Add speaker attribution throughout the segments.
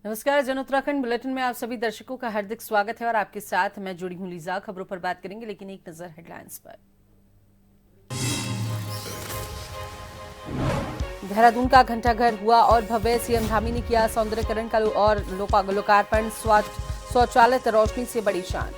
Speaker 1: नमस्कार, जन उत्तराखंड बुलेटिन में आप सभी दर्शकों का हार्दिक स्वागत है और आपके साथ मैं जुड़ी हूं लीजा। खबरों पर बात करेंगे, लेकिन एक नजर हेडलाइंस पर। देहरादून का घंटाघर हुआ और भव्य। सीएम धामी ने किया सौंदर्यकरण का और लोकार्पण। शौचालय रोशनी से बड़ी शान।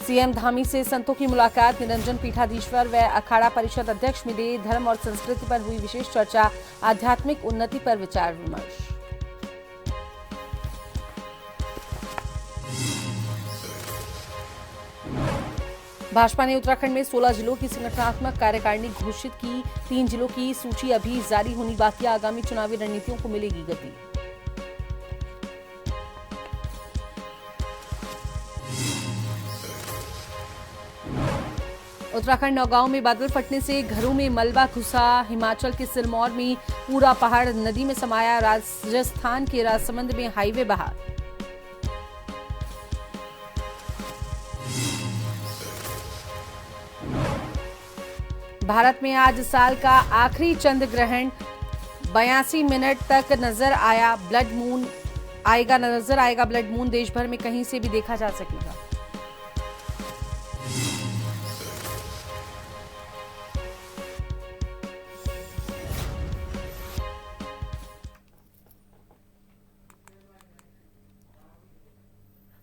Speaker 1: सीएम धामी से संतों की मुलाकात। निरंजन पीठाधीश्वर व अखाड़ा परिषद अध्यक्ष मिले। धर्म और संस्कृति पर हुई विशेष चर्चा। आध्यात्मिक उन्नति पर विचार विमर्श। भाजपा ने उत्तराखंड में 16 जिलों की संगठनात्मक कार्यकारिणी घोषित की। 3 जिलों की सूची अभी जारी होनी बाकी। आगामी चुनावी रणनीतियों को मिलेगी गति। उत्तराखंड नौगांव में बादल फटने से घरों में मलबा घुसा। हिमाचल के सिरमौर में पूरा पहाड़ नदी में समाया। राजस्थान के राजसमंद में हाईवे बहा। भारत में आज साल का आखिरी चंद्र ग्रहण। 82 मिनट तक नजर आएगा ब्लड मून। देश भर में कहीं से भी देखा जा सकेगा।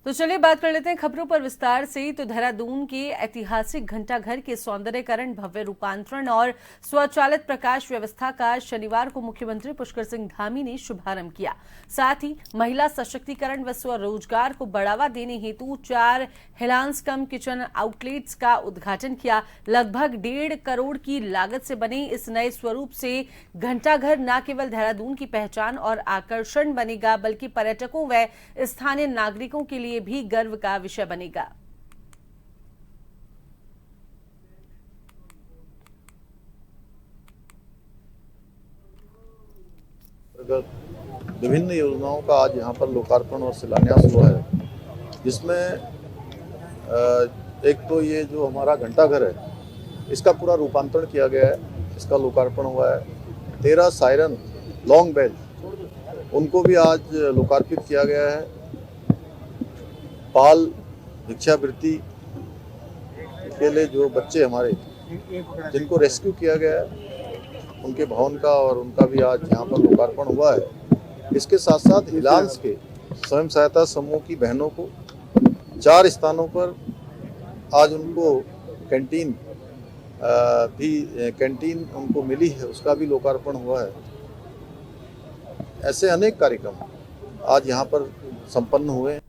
Speaker 1: तो चलिए बात कर लेते हैं खबरों पर विस्तार से। तो देहरादून के ऐतिहासिक घंटाघर के सौंदर्यकरण, भव्य रूपांतरण और स्वचालित प्रकाश व्यवस्था का शनिवार को मुख्यमंत्री पुष्कर सिंह धामी ने शुभारंभ किया। साथ ही महिला सशक्तिकरण व स्वरोजगार को बढ़ावा देने हेतु 4 हिलांस कम किचन आउटलेट्स का उद्घाटन किया। लगभग 1.5 करोड़ की लागत से बने इस नए स्वरूप से घंटाघर न केवल देहरादून की पहचान और आकर्षण बनेगा, बल्कि पर्यटकों व स्थानीय नागरिकों के लिए भी गर्व का विषय बनेगा।
Speaker 2: विभिन्न योजनाओं का आज यहाँ पर लोकार्पण और शिलान्यास हुआ है, जिसमें एक तो ये जो हमारा घंटाघर है, इसका पूरा रूपांतरण किया गया है, इसका लोकार्पण हुआ है। 13 सायरन लॉन्ग बेल, उनको भी आज लोकार्पित किया गया है। बाल भिक्षावृत्ति के लिए जो बच्चे हमारे जिनको रेस्क्यू किया गया है, उनके भवन का और उनका भी आज यहाँ पर लोकार्पण हुआ है। इसके साथ साथ हिलांस के स्वयं सहायता समूह की बहनों को 4 स्थानों पर आज उनको कैंटीन उनको मिली है, उसका भी लोकार्पण हुआ है। ऐसे अनेक कार्यक्रम आज यहाँ पर संपन्न हुए हैं।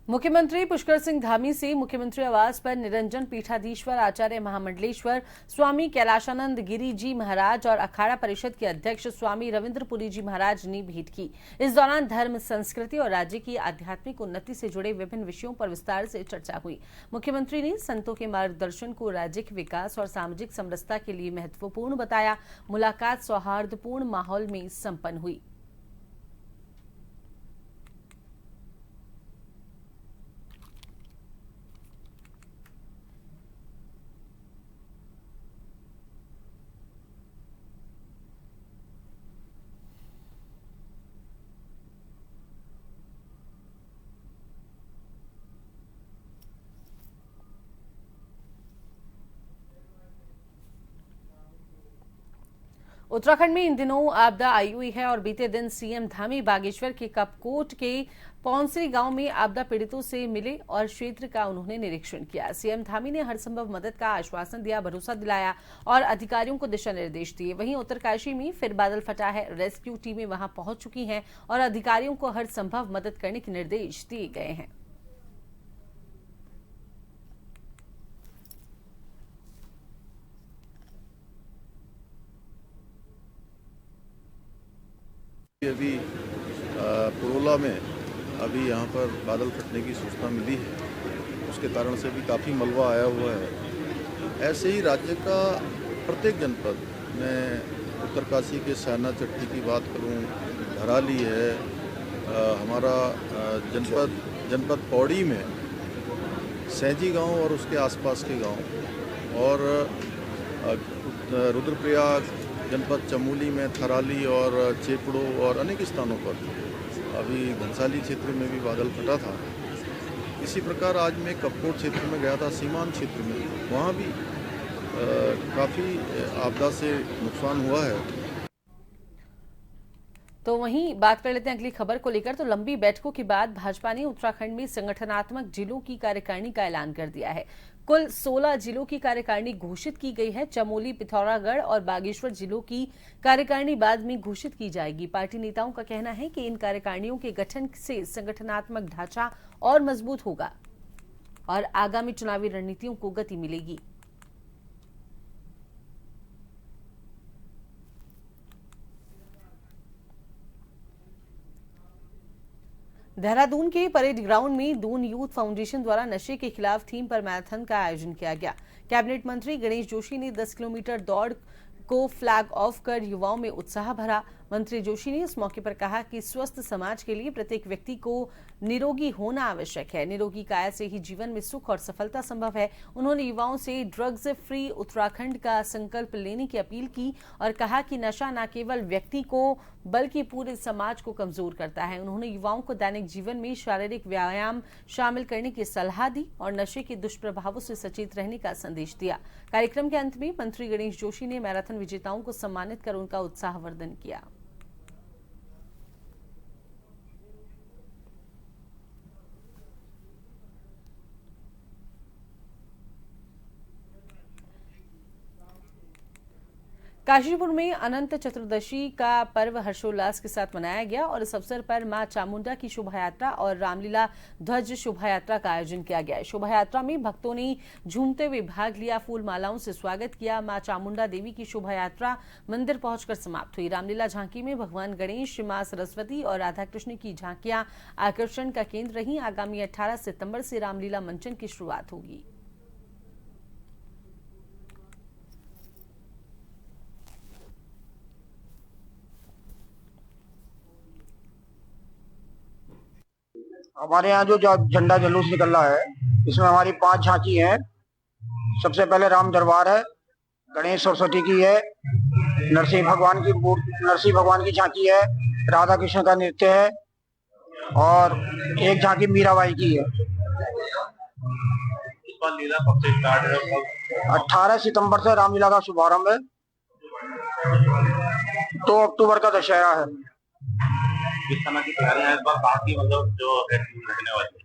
Speaker 1: मुख्यमंत्री पुष्कर सिंह धामी से मुख्यमंत्री आवास पर निरंजन पीठाधीश्वर, आचार्य महामंडलेश्वर स्वामी कैलाशानंद गिरी जी महाराज और अखाड़ा परिषद के अध्यक्ष स्वामी रविंद्रपुरी जी महाराज ने भेंट की। इस दौरान धर्म, संस्कृति और राज्य की आध्यात्मिक उन्नति से जुड़े विभिन्न विषयों पर विस्तार से चर्चा हुई। मुख्यमंत्री ने संतों के मार्गदर्शन को राज्य के विकास और सामाजिक समरसता के लिए महत्वपूर्ण बताया। मुलाकात सौहार्दपूर्ण माहौल में संपन्न हुई। उत्तराखंड में इन दिनों आपदा आई हुई है और बीते दिन सीएम धामी बागेश्वर के कपकोट के पौंसरी गांव में आपदा पीड़ितों से मिले और क्षेत्र का उन्होंने निरीक्षण किया। सीएम धामी ने हर संभव मदद का आश्वासन दिया, भरोसा दिलाया और अधिकारियों को दिशा निर्देश दिए। वहीं उत्तरकाशी में फिर बादल फटा है। रेस्क्यू टीमें वहां पहुंच चुकी हैं और अधिकारियों को हर संभव मदद करने के निर्देश दिए गए हैं।
Speaker 2: अभी पुरोला में अभी यहाँ पर बादल फटने की सूचना मिली है, उसके कारण से भी काफ़ी मलबा आया हुआ है। ऐसे ही राज्य का प्रत्येक जनपद में, उत्तरकाशी के सैना चट्टी की बात करूँ, धराली है, हमारा जनपद पौड़ी में सैंजी गांव और उसके आसपास के गांव, और रुद्रप्रयाग जनपद चमोली में थराली और चेपड़ो और अनेक स्थानों पर, अभी घनसाली क्षेत्र में भी बादल फटा था। इसी प्रकार आज मैं कपकोट क्षेत्र में गया था, सीमांत क्षेत्र में, वहाँ भी काफ़ी आपदा से नुकसान हुआ है।
Speaker 1: तो वहीं बात कर लेते हैं अगली खबर को लेकर। तो लंबी बैठकों के बाद भाजपा ने उत्तराखंड में संगठनात्मक जिलों की कार्यकारिणी का ऐलान कर दिया है। कुल 16 जिलों की कार्यकारिणी घोषित की गई है। चमोली, पिथौरागढ़ और बागेश्वर जिलों की कार्यकारिणी बाद में घोषित की जाएगी। पार्टी नेताओं का कहना है कि इन कार्यकारिणियों के गठन से संगठनात्मक ढांचा और मजबूत होगा और आगामी चुनावी रणनीतियों को गति मिलेगी। देहरादून के परेड ग्राउंड में दून यूथ फाउंडेशन द्वारा नशे के खिलाफ थीम पर मैराथन का आयोजन किया गया। कैबिनेट मंत्री गणेश जोशी ने 10 किलोमीटर दौड़ को फ्लैग ऑफ कर युवाओं में उत्साह भरा। मंत्री जोशी ने इस मौके पर कहा कि स्वस्थ समाज के लिए प्रत्येक व्यक्ति को निरोगी होना आवश्यक है। निरोगी काया से ही जीवन में सुख और सफलता संभव है। उन्होंने युवाओं से ड्रग्स फ्री उत्तराखंड का संकल्प लेने की अपील की और कहा कि नशा न केवल व्यक्ति को बल्कि पूरे समाज को कमजोर करता है। उन्होंने युवाओं को दैनिक जीवन में शारीरिक व्यायाम शामिल करने की सलाह दी और नशे के दुष्प्रभावों से सचेत रहने का संदेश दिया। कार्यक्रम के अंत में मंत्री गणेश जोशी ने मैराथन विजेताओं को सम्मानित कर उनका उत्साहवर्धन किया। काशीपुर में अनंत चतुर्दशी का पर्व हर्षोल्लास के साथ मनाया गया और इस अवसर पर मां चामुंडा की शोभा यात्रा और रामलीला ध्वज शोभा यात्रा का आयोजन किया गया। शोभा यात्रा में भक्तों ने झूमते हुए भाग लिया, फूल मालाओं से स्वागत किया। मां चामुंडा देवी की शोभा यात्रा मंदिर पहुंचकर समाप्त हुई। रामलीला झांकी में भगवान गणेश, मां सरस्वती और राधा कृष्ण की झांकियां आकर्षण का केंद्र रही। आगामी 18 सितंबर से रामलीला मंचन की शुरुआत होगी।
Speaker 3: हमारे यहाँ जो झंडा जुलूस निकल रहा है, इसमें हमारी 5 झांकी है। सबसे पहले राम दरबार है, गणेश सरस्वती की है, नरसिंह भगवान की झांकी है, राधा कृष्ण का नृत्य है और एक झांकी मीराबाई की है। इस बार लीला कब से स्टार्ट है? 18 सितंबर से रामलीला का शुभारंभ है। 2 अक्टूबर का दशहरा है। किस तरह की तैयारियां इस बार बाकी मतलब जो रहने वाली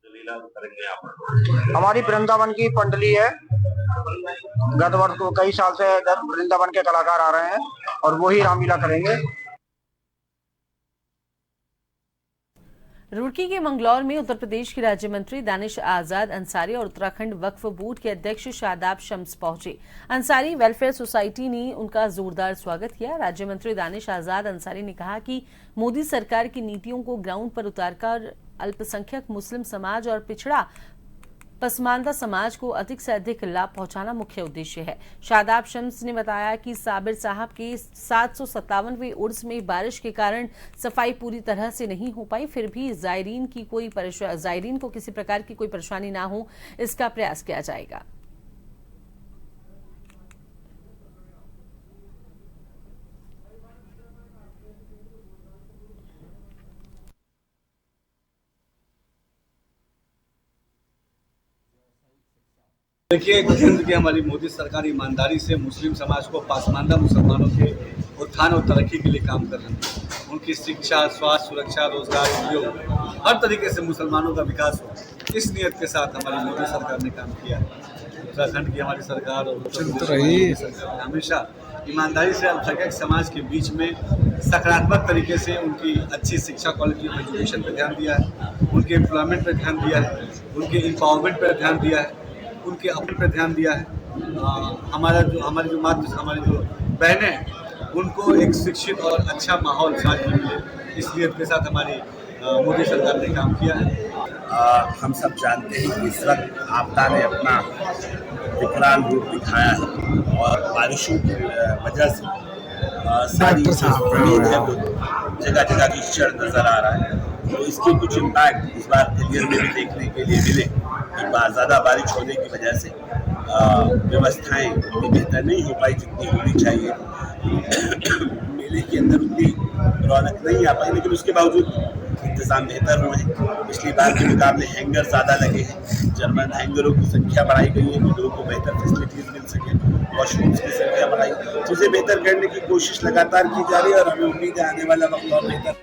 Speaker 3: जो लीला करेंगे आप? हमारी वृंदावन की पंडली है। गत वर्ष को कई साल से वृंदावन के कलाकार आ रहे हैं और वही रामलीला करेंगे।
Speaker 1: रुड़की के मंगलौर में उत्तर प्रदेश के राज्य मंत्री दानिश आजाद अंसारी और उत्तराखंड वक्फ बोर्ड के अध्यक्ष शादाब शम्स पहुंचे। अंसारी वेलफेयर सोसाइटी ने उनका जोरदार स्वागत किया। राज्य मंत्री दानिश आजाद अंसारी ने कहा कि मोदी सरकार की नीतियों को ग्राउंड पर उतारकर अल्पसंख्यक मुस्लिम समाज और पिछड़ा पसमानदा समाज को अधिक से अधिक लाभ पहुंचाना मुख्य उद्देश्य है। शादाब शम्स ने बताया कि साबिर साहब के 757वें उर्स में बारिश के कारण सफाई पूरी तरह से नहीं हो पाई, फिर भी जायरीन को किसी प्रकार की कोई परेशानी ना हो, इसका प्रयास किया जाएगा।
Speaker 4: देखिए, केंद्र की हमारी मोदी सरकार ईमानदारी से मुस्लिम समाज को पासमानदा मुसलमानों के उत्थान और तरक्की के लिए काम कर रही है। उनकी शिक्षा, स्वास्थ्य, सुरक्षा, रोजगार, उद्योग, हर तरीके से मुसलमानों का विकास हो, इस नियत के साथ हमारी मोदी सरकार ने काम किया है। उत्तराखंड की हमारी सरकार और उत्तर प्रदेश की सरकार ने हमेशा ईमानदारी से अल्पसंख्यक समाज के बीच में सकारात्मक तरीके से उनकी अच्छी शिक्षा, क्वालिटी ऑफ एजुकेशन पर ध्यान दिया है, उनके एम्प्लॉयमेंट पर ध्यान दिया है, उनके एम्पावरमेंट पर ध्यान दिया है, उनके अपने पर ध्यान दिया है। हमारी जो बहनें हैं उनको एक शिक्षित और अच्छा माहौल समाज में मिले, इस नियत के साथ हमारी मोदी सरकार ने काम किया है।
Speaker 5: हम सब जानते हैं कि इस वक्त आपदा ने अपना विकराल रूप दिखाया है और बारिशों की वजह से सारी जगह जगह की कीचड़ नजर आ रहा है। तो इसके कुछ इम्पैक्ट इस बार क्लियर में भी देखने के लिए मिले कि ज़्यादा बारिश होने की वजह से व्यवस्थाएं उतनी बेहतर नहीं हो पाई जितनी होनी चाहिए। मेले के अंदर उतनी रौनक नहीं आ पाई, लेकिन उसके बावजूद इंतजाम बेहतर हुए हैं। पिछली बार के मुकाबले हैंगर ज़्यादा लगे हैं, जर्मन हैंगरों की संख्या बढ़ाई गई है कि लोगों को बेहतर फैसिलिटीज़ मिल सके, वॉशरूम्स की संख्या बढ़ाई, चीज़ें बेहतर करने की कोशिश लगातार की जा रही है और हमें उम्मीद है आने वाला वक्त और बेहतर।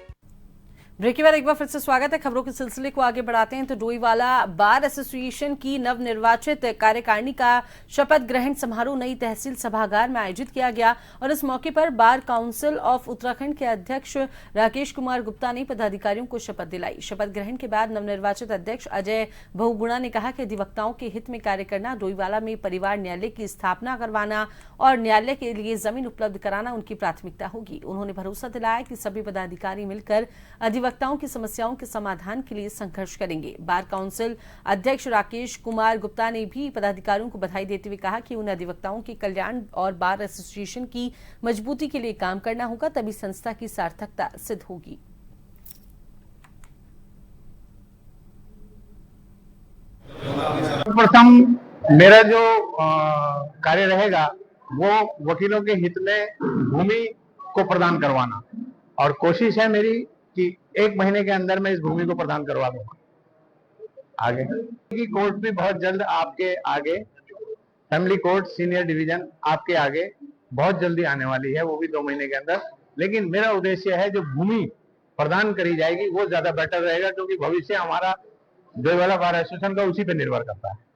Speaker 1: ब्रेक के बाद एक बार फिर से स्वागत है। खबरों के सिलसिले को आगे बढ़ाते हैं तो डोईवाला बार एसोसिएशन की नवनिर्वाचित कार्यकारिणी का शपथ ग्रहण समारोह नई तहसील सभागार में आयोजित किया गया और इस मौके पर बार काउंसिल ऑफ उत्तराखंड के अध्यक्ष राकेश कुमार गुप्ता ने पदाधिकारियों को शपथ दिलाई। शपथ ग्रहण के बाद नवनिर्वाचित अध्यक्ष अजय बहुगुणा ने कहा कि अधिवक्ताओं के हित में कार्य करना, डोईवाला में परिवार न्यायालय की स्थापना करवाना और न्यायालय के लिए जमीन उपलब्ध कराना उनकी प्राथमिकता होगी। उन्होंने भरोसा दिलाया कि सभी पदाधिकारी मिलकर अधिवक्ताओं की समस्याओं के समाधान के लिए संघर्ष करेंगे। बार काउंसिल अध्यक्ष राकेश कुमार गुप्ता ने भी पदाधिकारियों को बधाई देते हुए कहा कि उन अधिवक्ताओं के कल्याण और बार एसोसिएशन की मजबूती के लिए काम करना होगा, तभी संस्था की सार्थकता सिद्ध होगी।
Speaker 6: प्रथम मेरा जो कार्य रहेगा वो वकीलों के हित में भूमि को प्रदान करवाना, और कोशिश है मेरी कि 1 महीने के अंदर मैं इस भूमि को प्रदान करवा दूंगा। आगे की कोर्ट भी बहुत जल्द आपके आगे, फैमिली कोर्ट सीनियर डिवीजन आपके आगे बहुत जल्दी आने वाली है, वो भी 2 महीने के अंदर। लेकिन मेरा उद्देश्य है जो भूमि प्रदान करी जाएगी वो ज्यादा बेटर रहेगा, क्योंकि भविष्य हमारा डोईवाला बार एसोसिएशन का उसी पे निर्भर करता है।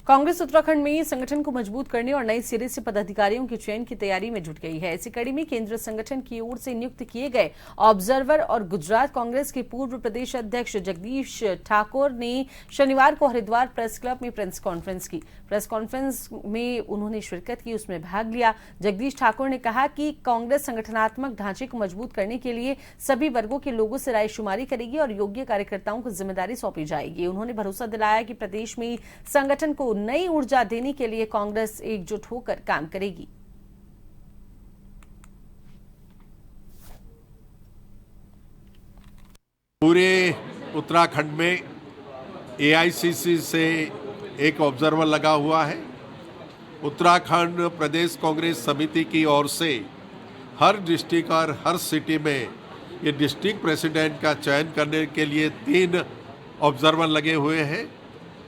Speaker 1: कांग्रेस उत्तराखंड में संगठन को मजबूत करने और नए सिरे से पदाधिकारियों के चयन की तैयारी में जुट गई है। इसी कड़ी में केंद्रीय संगठन की ओर से नियुक्त किए गए ऑब्जर्वर और गुजरात कांग्रेस के पूर्व प्रदेश अध्यक्ष जगदीश ठाकुर ने शनिवार को हरिद्वार प्रेस क्लब में प्रेस कॉन्फ्रेंस की। प्रेस कॉन्फ्रेंस में उन्होंने शिरकत की, उसमें भाग लिया। जगदीश ठाकुर ने कहा कि कांग्रेस संगठनात्मक ढांचे को मजबूत करने के लिए सभी वर्गों के लोगों से रायशुमारी करेगी और योग्य कार्यकर्ताओं को जिम्मेदारी सौंपी जाएगी। उन्होंने भरोसा दिलाया कि प्रदेश में संगठन को नई ऊर्जा देने के लिए कांग्रेस एकजुट होकर काम करेगी।
Speaker 7: पूरे उत्तराखंड में एआईसीसी से एक ऑब्जर्वर लगा हुआ है। उत्तराखंड प्रदेश कांग्रेस समिति की ओर से हर डिस्ट्रिक्ट और हर सिटी में ये डिस्ट्रिक्ट प्रेसिडेंट का चयन करने के लिए 3 ऑब्जर्वर लगे हुए हैं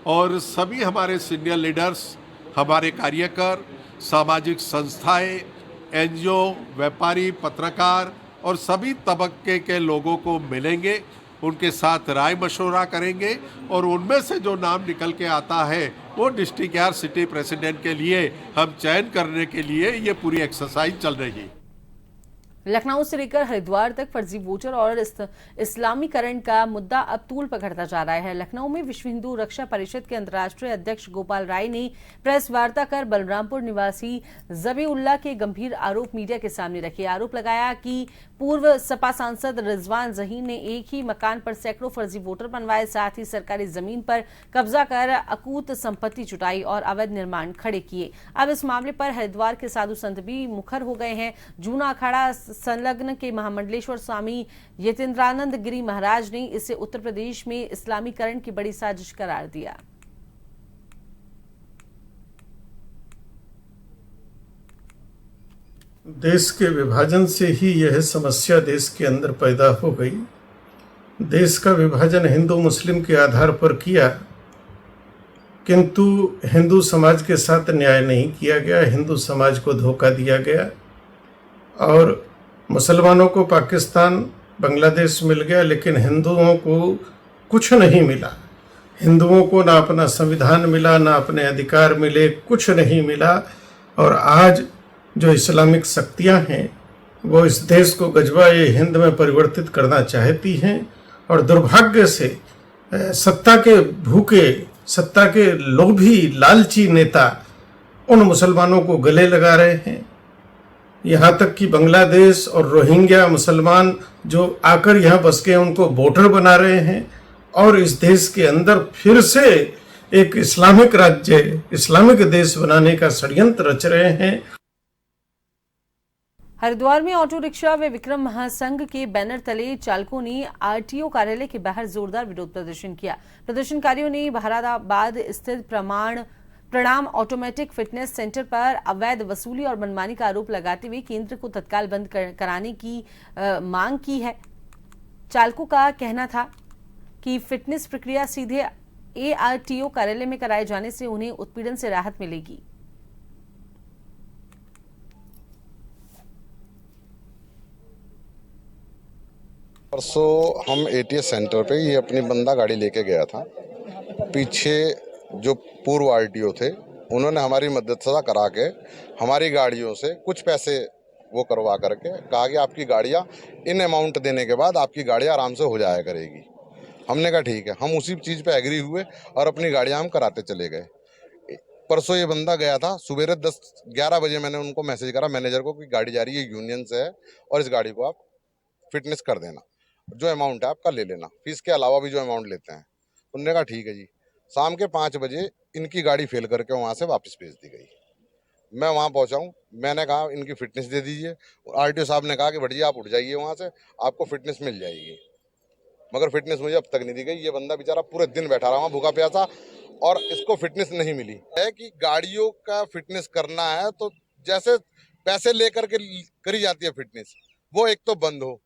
Speaker 7: और सभी हमारे सीनियर लीडर्स, हमारे कार्यकर, सामाजिक संस्थाएं, एनजीओ, व्यापारी, पत्रकार और सभी तबके के लोगों को मिलेंगे, उनके साथ राय मशवरा करेंगे और उनमें से जो नाम निकल के आता है वो डिस्ट्रिक्ट या सिटी प्रेसिडेंट के लिए हम चयन करने के लिए ये पूरी एक्सरसाइज चल रही है।
Speaker 1: लखनऊ से लेकर हरिद्वार तक फर्जी वोटर और इस्लामीकरण का मुद्दा अब तूल पकड़ता जा रहा है। लखनऊ में विश्व हिंदू रक्षा परिषद के अंतर्राष्ट्रीय अध्यक्ष गोपाल राय ने प्रेस वार्ता कर बलरामपुर निवासी जबीउल्लाह के गंभीर आरोप मीडिया के सामने रखे। आरोप लगाया कि पूर्व सपा सांसद रिजवान जहीन ने एक ही मकान पर सैकड़ों फर्जी वोटर बनवाए, साथ ही सरकारी जमीन पर कब्जा कर अकूत संपत्ति जुटाई और अवैध निर्माण खड़े किए। अब इस मामले पर हरिद्वार के साधु संत भी मुखर हो गए हैं। जूना अखाड़ा संलग्न के महामंडलेश्वर स्वामी यतीन्द्रानंद गिरी महाराज ने इसे उत्तर प्रदेश में इस्लामीकरण की बड़ी साजिश करार दिया।
Speaker 8: देश के विभाजन से ही यह समस्या देश के अंदर पैदा हो गई। देश का विभाजन हिंदू मुस्लिम के आधार पर किया, किंतु हिंदू समाज के साथ न्याय नहीं किया गया, हिंदू समाज को धोखा दिया गया और मुसलमानों को पाकिस्तान बांग्लादेश मिल गया, लेकिन हिंदुओं को कुछ नहीं मिला। हिंदुओं को ना अपना संविधान मिला, ना अपने अधिकार मिले, कुछ नहीं मिला। और आज जो इस्लामिक शक्तियां हैं वो इस देश को गजवा-ए हिंद में परिवर्तित करना चाहती हैं और दुर्भाग्य से सत्ता के भूखे, सत्ता के लोभी, लालची नेता उन मुसलमानों को गले लगा रहे हैं। यहाँ तक कि बांग्लादेश और रोहिंग्या मुसलमान जो आकर यहाँ बस के उनको वोटर बना रहे हैं और इस देश के अंदर फिर से एक इस्लामिक राज्य, इस्लामिक देश बनाने का षड्यंत्र रच रहे हैं।
Speaker 1: हरिद्वार में ऑटो रिक्शा व विक्रम महासंघ के बैनर तले चालकों ने आरटीओ कार्यालय के बाहर जोरदार विरोध प्रदर्शन किया। प्रदर्शनकारियों ने बहाराबाद स्थित प्रणाम ऑटोमेटिक फिटनेस सेंटर पर अवैध वसूली और मनमानी का आरोप लगाते हुए केंद्र को तत्काल बंद कराने की मांग की है। चालकों का कहना था कि फिटनेस प्रक्रिया सीधे एआरटीओ कार्यालय में कराए जाने से उन्हें उत्पीड़न से राहत मिलेगी।
Speaker 9: परसों हम एटीएस सेंटर पे ये अपनी बंदा गाड़ी लेके गया था। पीछे जो पूर्व आरटीओ थे उन्होंने हमारी मदद करा के हमारी गाड़ियों से कुछ पैसे वो करवा करके कहा कि आपकी गाड़ियाँ इन अमाउंट देने के बाद आपकी गाड़ियाँ आराम से हो जाया करेगी। हमने कहा ठीक है, हम उसी चीज़ पे एग्री हुए और अपनी गाड़ियाँ हम कराते चले गए। परसों ये बंदा गया था, सुबह 10-11 बजे मैंने उनको मैसेज करा मैनेजर को कि गाड़ी जा रही है यूनियन से है और इस गाड़ी को आप फिटनेस कर देना, जो अमाउंट है आपका ले लेना, फीस के अलावा भी जो अमाउंट लेते हैं। उन्होंने कहा ठीक है जी। शाम के 5 बजे इनकी गाड़ी फेल करके वहाँ से वापस भेज दी गई। मैं वहाँ पहुँचा हूँ, मैंने कहा इनकी फिटनेस दे दीजिए। आरटीओ साहब ने कहा कि भैया आप उठ जाइए वहाँ से, आपको फिटनेस मिल जाएगी। मगर फिटनेस मुझे अब तक नहीं दी गई। ये बंदा बेचारा पूरे दिन बैठा रहा भूखा प्यासा और इसको फिटनेस नहीं मिली है। कि गाड़ियों का फिटनेस करना है तो जैसे पैसे लेकर के करी जाती है फिटनेस, वो एक तो बंद हो,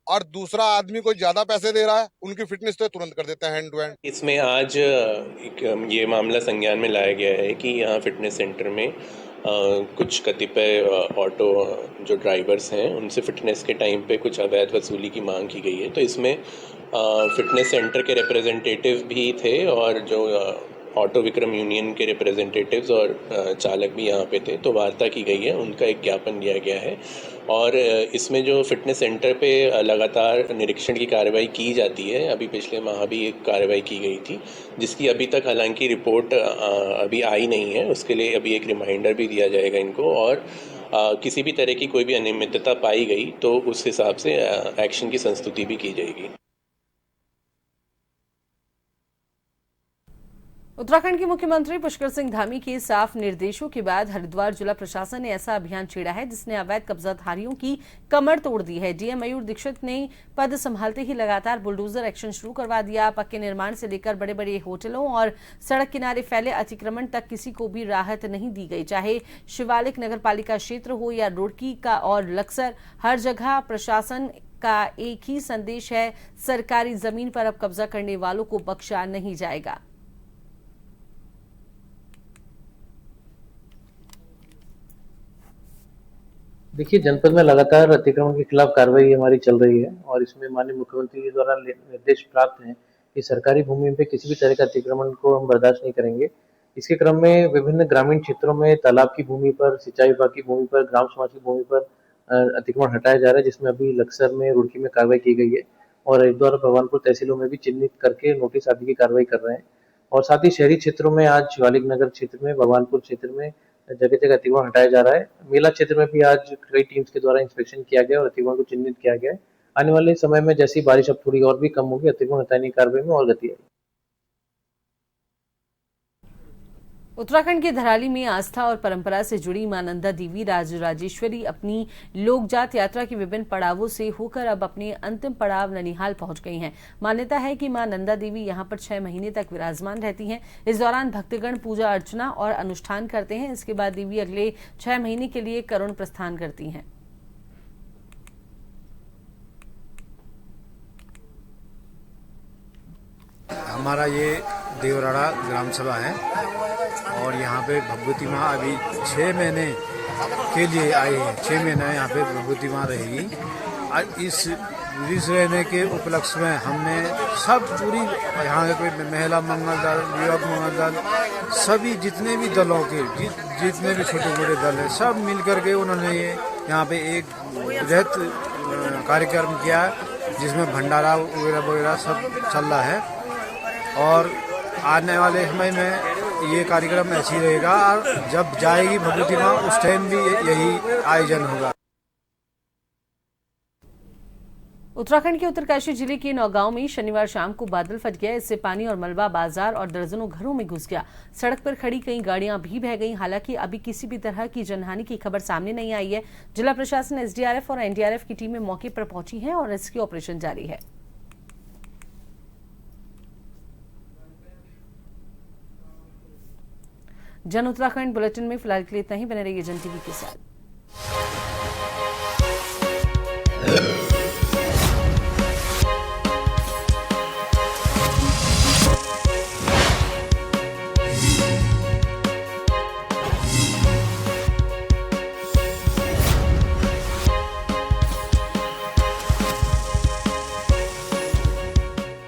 Speaker 9: और दूसरा आदमी कोई ज्यादा पैसे दे रहा है उनकी फिटनेस तो तुरंत कर देते हैं हैंड टू हैंड।
Speaker 10: इसमें आज ये मामला संज्ञान में लाया गया है कि यहाँ फिटनेस सेंटर में कुछ कतिपय ऑटो जो ड्राइवर्स हैं उनसे फिटनेस के टाइम पे कुछ अवैध वसूली की मांग की गई है। तो इसमें फिटनेस सेंटर के रिप्रेजेंटेटिव भी थे और जो ऑटो विक्रम यूनियन के रिप्रेजेंटेटिव्स और चालक भी यहाँ पे थे। तो वार्ता की गई है, उनका एक ज्ञापन दिया गया है और इसमें जो फिटनेस सेंटर पे लगातार निरीक्षण की कार्रवाई की जाती है। अभी पिछले माह भी एक कार्रवाई की गई थी जिसकी अभी तक हालांकि रिपोर्ट अभी आई नहीं है। उसके लिए अभी एक रिमाइंडर भी दिया जाएगा इनको और किसी भी तरह की कोई भी अनियमितता पाई गई तो उस हिसाब से एक्शन की संस्तुति भी की जाएगी।
Speaker 1: उत्तराखंड के मुख्यमंत्री पुष्कर सिंह धामी के साफ निर्देशों के बाद हरिद्वार जिला प्रशासन ने ऐसा अभियान छेड़ा है जिसने अवैध कब्जाधारियों की कमर तोड़ दी है। डीएम मयूर दीक्षित ने पद संभालते ही लगातार बुलडोजर एक्शन शुरू करवा दिया। पक्के निर्माण से लेकर बड़े बड़े होटलों और सड़क किनारे फैले अतिक्रमण तक किसी को भी राहत नहीं दी गई। चाहे शिवालिक नगरपालिका क्षेत्र हो या रुड़की का और लक्सर, हर जगह प्रशासन का एक ही संदेश है, सरकारी जमीन पर अब कब्जा करने वालों को बख्शा नहीं जाएगा।
Speaker 11: देखिए, जनपद में लगातार अतिक्रमण के खिलाफ कार्रवाई हमारी चल रही है और इसमें माननीय मुख्यमंत्री के द्वारा निर्देश प्राप्त हैं कि सरकारी भूमि पे किसी भी तरह का अतिक्रमण को हम बर्दाश्त नहीं करेंगे। इसके क्रम में विभिन्न ग्रामीण क्षेत्रों में तालाब की भूमि पर, सिंचाई विभाग की भूमि पर, ग्राम समाज की भूमि पर अतिक्रमण हटाया जा रहा है, जिसमें अभी लक्सर में, रुड़की में कार्रवाई की गई है और हरिद्वार और भगवानपुर तहसीलों में भी चिन्हित करके नोटिस आदि की कार्रवाई कर रहे हैं। और साथ ही शहरी क्षेत्रों में आज शिवालिक नगर क्षेत्र में, भगवानपुर क्षेत्र में जगह जगह अतिक्रमण हटाया जा रहा है। मेला क्षेत्र में भी आज कई टीम्स के द्वारा इंस्पेक्शन किया गया और अतिक्रमण को चिन्हित किया गया है। आने वाले समय में जैसी बारिश अब थोड़ी और भी कम होगी, अतिक्रमण हटाने की कार्रवाई में और गति आएगी।
Speaker 1: उत्तराखंड के धराली में आस्था और परंपरा से जुड़ी मां नंदा देवी राजराजेश्वरी अपनी लोकजात यात्रा के विभिन्न पड़ावों से होकर अब अपने अंतिम पड़ाव ननिहाल पहुंच गई हैं। मान्यता है कि मां नंदा देवी यहां पर 6 महीने तक विराजमान रहती हैं। इस दौरान भक्तगण पूजा अर्चना और अनुष्ठान करते हैं। इसके बाद देवी अगले 6 महीने के लिए करुण प्रस्थान करती हैं।
Speaker 12: हमारा ये देवराड़ा ग्राम सभा है और यहाँ पे भगवती माँ अभी 6 महीने के लिए आई है। 6 महीना यहाँ पे भगवती माँ रहेगी। इस रहने के उपलक्ष्य में हमने सब पूरी यहाँ के महिला मंगल दल, युवक मंगल दल, सभी जितने भी दलों के जितने भी छोटे बड़े दल हैं, सब मिल करके उन्होंने ये यहाँ पे एक बृहत कार्यक्रम किया जिसमें भंडारा वगैरह वगैरह सब चल रहा है और आने वाले समय में ये कार्यक्रम ऐसी रहेगा और जब जाएगी भगवती माँ उस टाइम भी यही आयोजन होगा।
Speaker 1: उत्तराखंड के उत्तरकाशी जिले के नौगांव में शनिवार शाम को बादल फट गया। इससे पानी और मलबा बाजार और दर्जनों घरों में घुस गया। सड़क पर खड़ी कई गाड़ियां भी बह गईं। हालांकि अभी किसी भी तरह की जनहानि की खबर सामने नहीं आई है। जिला प्रशासन, एसडीआरएफ और एनडीआरएफ की टीमें मौके पर पहुंची हैं और रेस्क्यू ऑपरेशन जारी है। जन उत्तराखंड बुलेटिन में फिलहाल के लिए इतना ही। बने रहिए जन टीवी के साथ।